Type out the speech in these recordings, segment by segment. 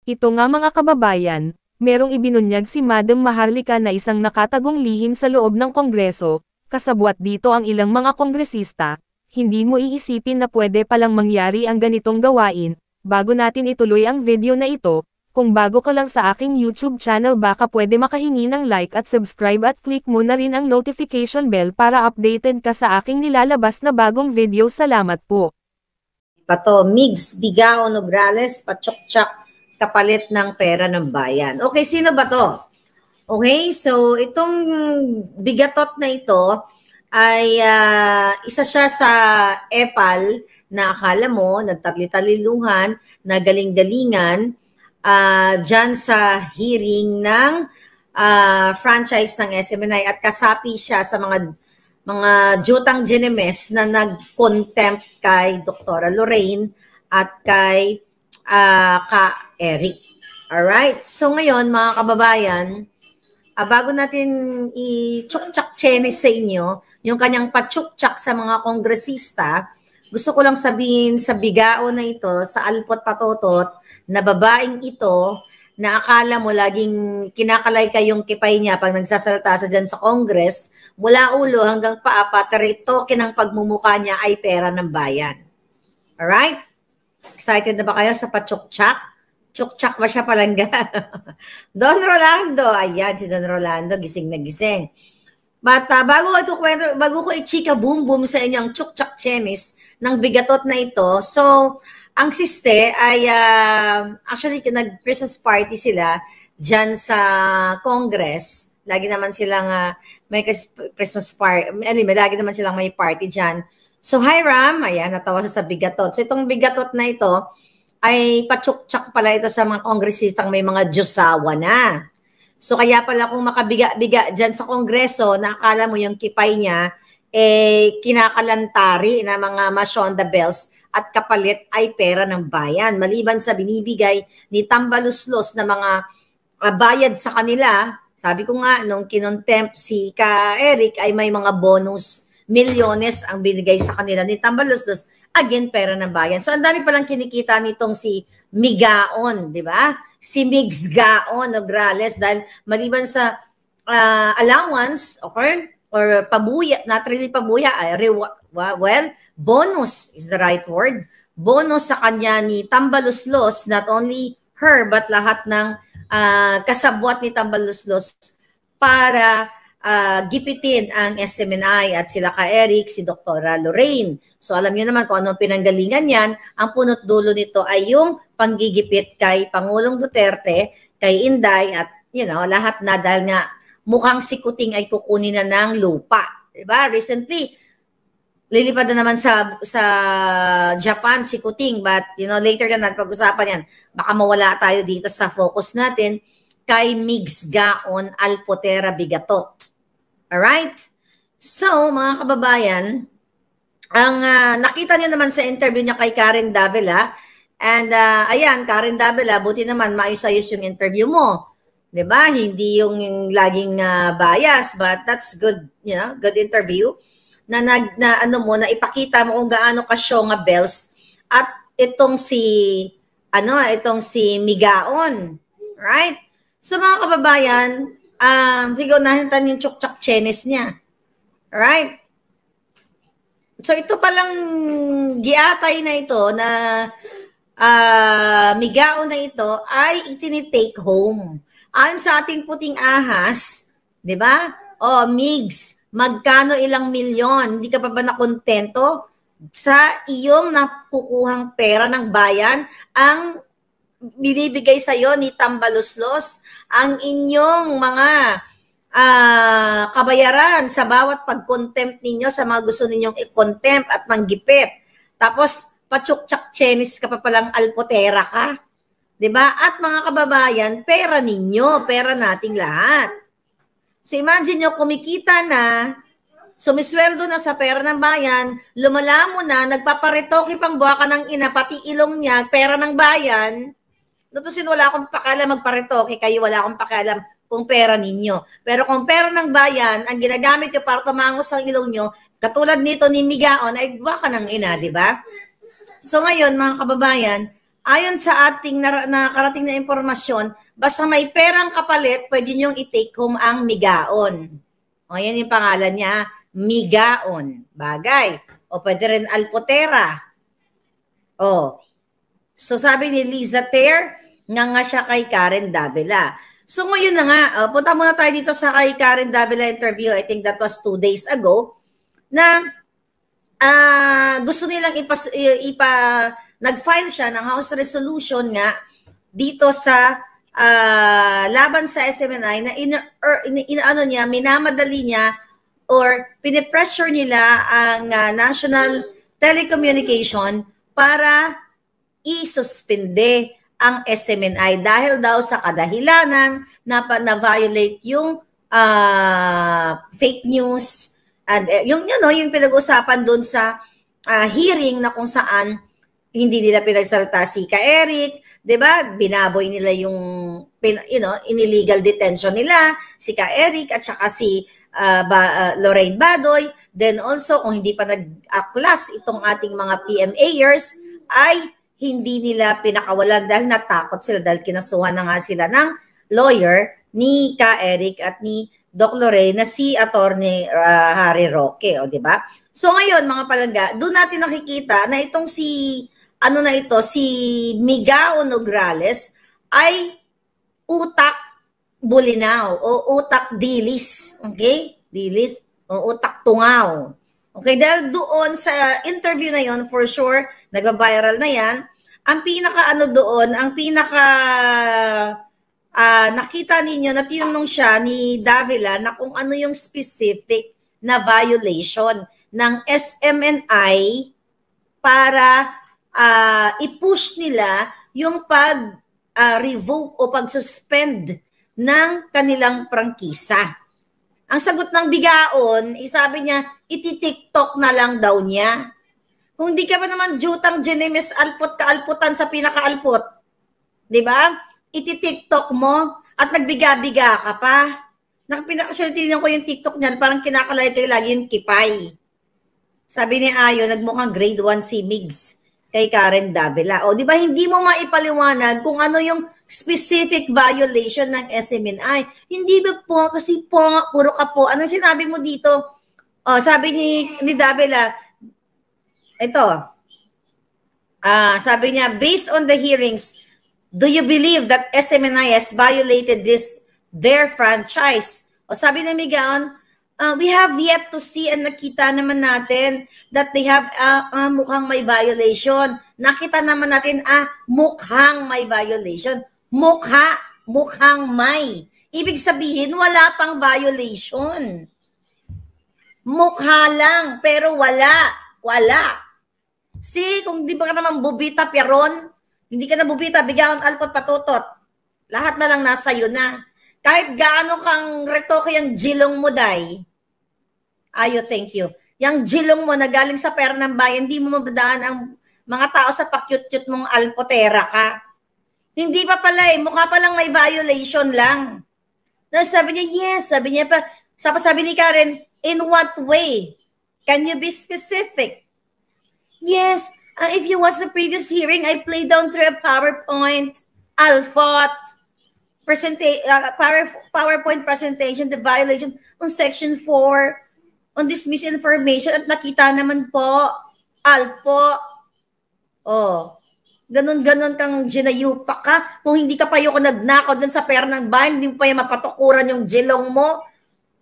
Ito nga mga kababayan, merong ibinunyag si Madam Maharlika na isang nakatagong lihim sa loob ng Kongreso, kasabwat dito ang ilang mga kongresista, hindi mo iisipin na pwede palang mangyari ang ganitong gawain. Bago natin ituloy ang video na ito, kung bago ka lang sa aking YouTube channel baka pwede makahingi ng like at subscribe at click mo na rin ang notification bell para updated ka sa aking nilalabas na bagong video. Salamat po. Pato, Migs, Bigao, Nograles, Pachok-chak, kapalit ng pera ng bayan. Okay, sino ba to? Okay, so itong bigatot na ito ay isa siya sa EPAL na akala mo, nagtatli-taliluhan, na galing-galingan dyan sa hearing ng franchise ng SMNI at kasapi siya sa mga jutang Genemes na nag-contempt kay Dr. Lorraine at kay ka Eric. Alright? So ngayon, mga kababayan, bago natin i-chuk-chak chenis sa inyo, yung kanyang pachuk-chak sa mga kongresista, gusto ko lang sabihin sa bigao na ito, sa alpot patotot, na babaeng ito, na akala mo laging kinakalay kayong kipay niya pag nagsasalita sa dyan sa Congress, mula ulo hanggang paa, pataritoke ng pagmumukha niya ay pera ng bayan. Alright? Excited na ba kayo sa pachuk-chak? Chuk-chak ba siya palangga? Don Rolando. Ayan, si Don Rolando, gising na gising. But bago ko i-chika boom boom sa inyo ang chuk-chak chenis ng bigatot na ito. So, ang siste ay actually nag-Christmas party sila dyan sa Congress. Lagi naman silang may Christmas party. Anyway, lagi naman silang may party dyan. So, Hiram, ayan, natawa siya sa bigatot. So, itong bigatot na ito ay pachuk-chak pala ito sa mga kongresistang may mga Diyosawa na. So, kaya pala kung makabiga-biga dyan sa Kongreso, nakakala mo yung kipay niya, kinakalantari na mga Mashonda bells at kapalit ay pera ng bayan. Maliban sa binibigay ni Tambaluslos na mga bayad sa kanila, sabi ko nga, nung kinontempt si Ka Eric ay may mga bonus milyones ang binigay sa kanila ni Tambaluslos, again, pera ng bayan. So, ang dami palang kinikita nitong si Migaon, di ba? Si Migs Gaon Nograles, dahil maliban sa allowance, okay, or pabuya, not really pabuya, well, bonus is the right word. Bonus sa kanya ni Tambaluslos, not only her, but lahat ng kasabwat ni Tambaluslos para gipitin ang SMNI at sila ka Eric, si Dr. Lorraine. So alam niyo naman kung anong pinanggalingan yan. Ang punot dulo nito ay yung panggigipit kay Pangulong Duterte, kay Inday at lahat na dahil nga mukhang si Kuting ay kukunin na ng lupa. Diba? Recently, lilipad na naman sa Japan si Kuting, but later na natin pag-usapan yan. Baka mawala tayo dito sa focus natin kay Migs Gaon Alpotera Bigatot. Alright? So, mga kababayan, ang nakita niyo naman sa interview niya kay Karen Davila, and ayan, Karen Davila, buti naman maayos-ayos yung interview mo. 'Di ba? Hindi yung laging bias, but that's good, good interview na ipakita mo kung gaano ka syonga bells at itong si Migaon, right? So mga kababayan, siguro nahintan yung chuk-chak chenis niya. Right? So ito palang giatay na ito na Migaon na ito ay itinitake home. Ayon sa ating puting ahas, di ba? O, Migs, magkano ilang milyon? Hindi ka pa ba nakontento sa iyong nakukuhang pera ng bayan? Ang binibigay sa iyo ni Tambaluslos, ang inyong mga kabayaran sa bawat pag-contempt ninyo sa mga gusto ninyong i-contempt at manggipit. Tapos, pachuk-chak chenis ka pa palang alpotera ka. 'Di ba? At mga kababayan, pera ninyo, pera nating lahat. So imagine nyo, kumikita na, sumisweldo na sa pera ng bayan, lumalamo na, nagpaparitoke pang buwaka ng ina, pati ilong niya, pera ng bayan. Nutusin, wala akong pakialam magparitoke kayo, wala akong pakialam kung pera ninyo. Pero kung pera ng bayan, ang ginagamit nyo para tumangos ang ilong nyo, katulad nito ni Migaon, ay buwaka ng ina, di ba? So ngayon, mga kababayan, ayon sa ating nakarating na impormasyon, basta may perang kapalit, pwede niyong i-take home ang migaon. O, yan yung pangalan niya, migaon. Bagay. O, pwede rin alpotera. O, so sabi ni Liza Ter, nga siya kay Karen Davila. So ngayon na nga, punta muna tayo dito sa kay Karen Davila interview. I think that was 2 days ago. Na gusto nilang nag-file siya ng House Resolution nga dito sa laban sa SMNI na inaano niya, minamadali niya or pinipressure nila ang National Telecommunication para isuspinde ang SMNI dahil daw sa kadahilanan na-violate yung fake news and yung pinag-usapan doon sa hearing na kung saan hindi nila pinagsalita si Ka Eric, 'di ba? Binaboy nila yung illegal detention nila si Ka Eric at saka si Lorraine Badoy. Then also kung hindi pa nag-aklas itong ating mga PMAers ay hindi nila pinakawalan dahil natakot sila dahil kinasuhan na nga sila ng lawyer ni Ka Eric at ni Doc Lorraine na si Attorney Harry Roque, o 'di ba? So ngayon mga palangga, doon natin nakikita na itong si Migao Nograles ay utak bulinaw o utak dilis, okay? Dilis o utak tungaw. Okay, dahil doon sa interview na yon, for sure, nag-viral na yan. Ang nakita ninyo na tinanong siya ni Davila na kung ano yung specific na violation ng SMNI para i-push nila yung pag-revoke o pag-suspend ng kanilang prangkisa. Ang sagot ng Bigaon, sabi niya, iti-TikTok na lang daw niya. Kung di ka ba naman jutang Genemes alpot kaalputan sa pinakaalpot, di ba? Iti-TikTok mo at nagbiga-biga ka pa. Pinakasulitin ko yung TikTok niyan, parang kinakalay ko lagi yung kipay. Sabi ni Ayo, nagmukhang grade 1 si Migs kay Karen Davila. O, di ba hindi mo maipaliwanag kung ano yung specific violation ng SMNI? Hindi ba po, kasi puro ka po. Anong sinabi mo dito? O, sabi ni Davila, ito, sabi niya, based on the hearings, do you believe that SMNI has violated their franchise? O sabi ng Migaon, we have yet to see and nakita naman natin that they have mukhang may violation. Nakita naman natin mukhang may violation. Mukhang may. Ibig sabihin, wala pang violation. Mukha lang, pero wala. See, kung di ba ka naman bubita, Pieron, hindi ka na bubita, Bigaon, alpot, patutot. Lahat na lang nasa iyo na. Kahit gaano kang retoke yung jilong mo, day. Ayo, thank you. Yung jilong mo na galing sa pera ng bayan, hindi mo mabadaan ang mga tao sa pakyut-kyut mong alpotera ka. Hindi pa pala mukha pa lang may violation lang. Sabi niya, yes. Sabi niya pa, sabi ni Karen, in what way? Can you be specific? Yes, if you watch the previous hearing, I played down through a PowerPoint, PowerPoint presentation, the violation on Section 4, on this misinformation, at nakita naman po, Alpo, ganun-ganun kang ginayupa ka. Kung hindi ka pa yung nagnakaw dun sa pera ng bayan, hindi mo pa yung mapatukuran yung jilong mo,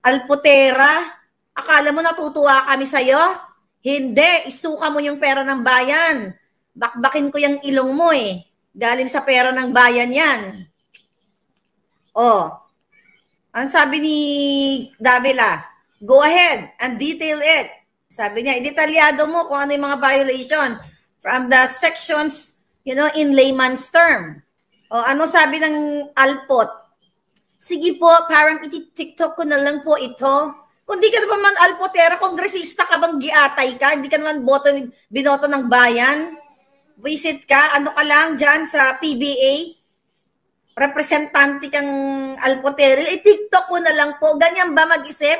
Alpotera, akala mo natutuwa kami sa'yo? Hindi, isuka mo yung pera ng bayan. Bakbakin ko yung ilong mo galing sa pera ng bayan yan. Ang sabi ni Davila, go ahead and detail it. Sabi niya, idetalyado mo kung ano yung mga violation from the sections, in layman's term. Ano sabi ng Alpot? Sige po, parang iti-TikTok ko na lang po ito. Kung di ka naman Alpotera, kongresista ka bang giatay ka? Hindi ka naman binoto ng bayan? Visit ka? Ano ka lang dyan sa PBA? Representante kang Alpotera? I-TikTok ko na lang po. Ganyan ba mag-isip?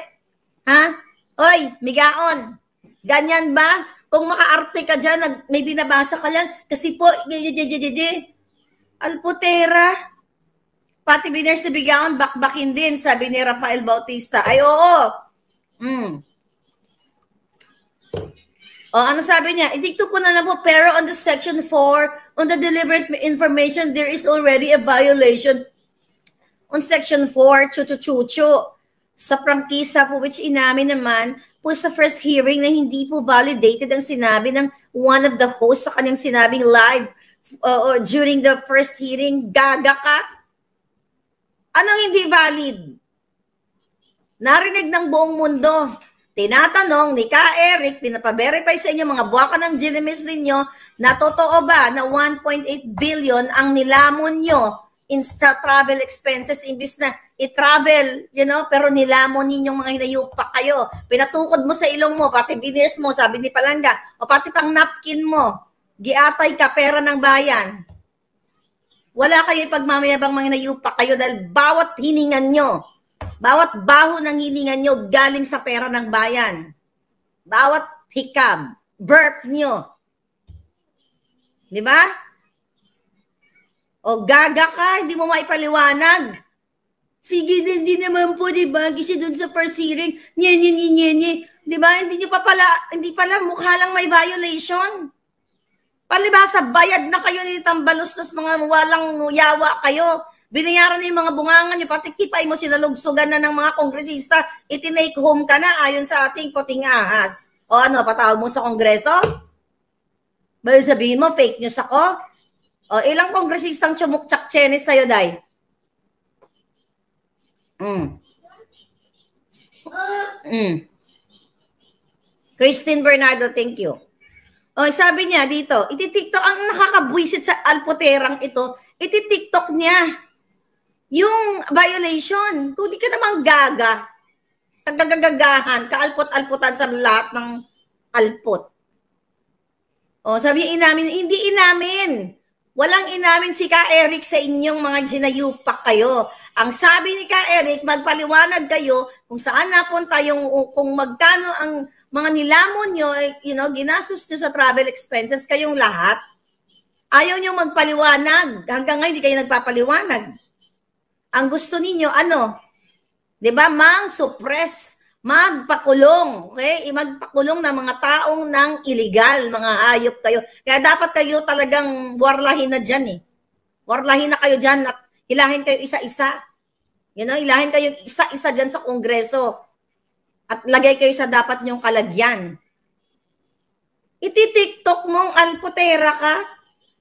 Ha? Oy, Migaon. Ganyan ba? Kung makaarte ka dyan, may binabasa ka yan, kasi po, Alputera. Pati Biners na Bigaon, bakbakin din, sabi ni Rafael Bautista. Ay, oo. Ano sabi niya? Idikto ko na lang po, pero on the section 4, on the deliberate information, there is already a violation. On section 4, chuchu-chuchu. Sa prangkisa po, which inamin naman po sa first hearing na hindi po validated ang sinabi ng one of the hosts sa kanyang sinabing live during the first hearing. Gaga ka? Anong hindi valid? Narinig ng buong mundo. Tinatanong ni Ka Eric, pinapaverify sa inyo mga buwaka ng ginimis ninyo na totoo ba na 1.8 billion ang nilamon nyo in travel expenses imbis na i-travel, pero nilamon ninyong mga hinayupak kayo. Pinatukod mo sa ilong mo, pati biners mo, sabi ni Palangga, o pati pang napkin mo, giatay ka, pera ng bayan. Wala kayo ipagmamayabang mga hinayupak kayo dahil bawat hiningan nyo, bawat baho ng hiningan nyo galing sa pera ng bayan. Bawat hikab, burp nyo. Di ba? O gaga ka, hindi mo maipaliwanag. Sige, hindi naman po, di ba? Kasi doon sa first hearing, nye. Di ba? Hindi pala mukha lang may violation. Palibasa, bayad na kayo ni Tambalos, mga walang yawa kayo. Binayaran na yung mga bungangan nyo, pati kipay mo, sinalugsugan na ng mga kongresista, itinake home ka na ayon sa ating puting ahas. O ano, patawag mo sa kongreso? Bayo sabihin mo, fake news ako? O ilang kongresistang tsumuk-tsak chenes sa'yo, Day? Christine Bernardo, thank you. O, sabi niya dito, iti-TikTok, ang nakakabwisit sa alputerang ito, iti-TikTok niya yung violation. Kung di ka namang gaga, tagagagahan, kaalpot-alputan sa lahat ng alpot. O, sabi niya inamin, hindi inamin. Walang inamin si Ka Eric sa inyong mga ginayupak kayo. Ang sabi ni Ka Eric, magpaliwanag kayo kung saan napunta yung, kung magkano ang mga nilamon nyo, ginastos nyo sa travel expenses kayong lahat. Ayaw nyo magpaliwanag. Hanggang ngayon, hindi kayo nagpapaliwanag. Ang gusto ninyo, ano? Diba, suppress, magpakulong, okay? Magpakulong ng mga taong ng illegal, mga hayop kayo. Kaya dapat kayo talagang warlahin na dyan eh. Warlahin na kayo dyan at hilahin kayo isa-isa. Hilahin kayo isa-isa dyan sa kongreso. At lagay kayo sa dapat nyong kalagyan. Iti-TikTok mong alputera ka.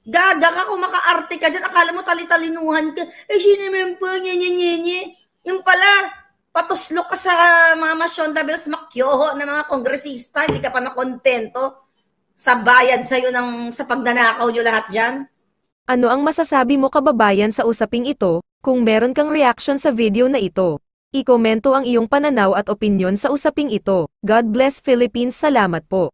Gaga ka kung maka-arte ka dyan. Akala mo talitalinuhan ka. Sinaman po, nye. Yung pala, patuslok ka sa mga Masyonda Bills Makyoho na mga kongresista, hindi ka pa nakontento sa bayad sa'yo sa pagnanakaw nyo lahat dyan? Ano ang masasabi mo kababayan sa usaping ito? Kung meron kang reaction sa video na ito, i-komento ang iyong pananaw at opinyon sa usaping ito. God bless Philippines, salamat po.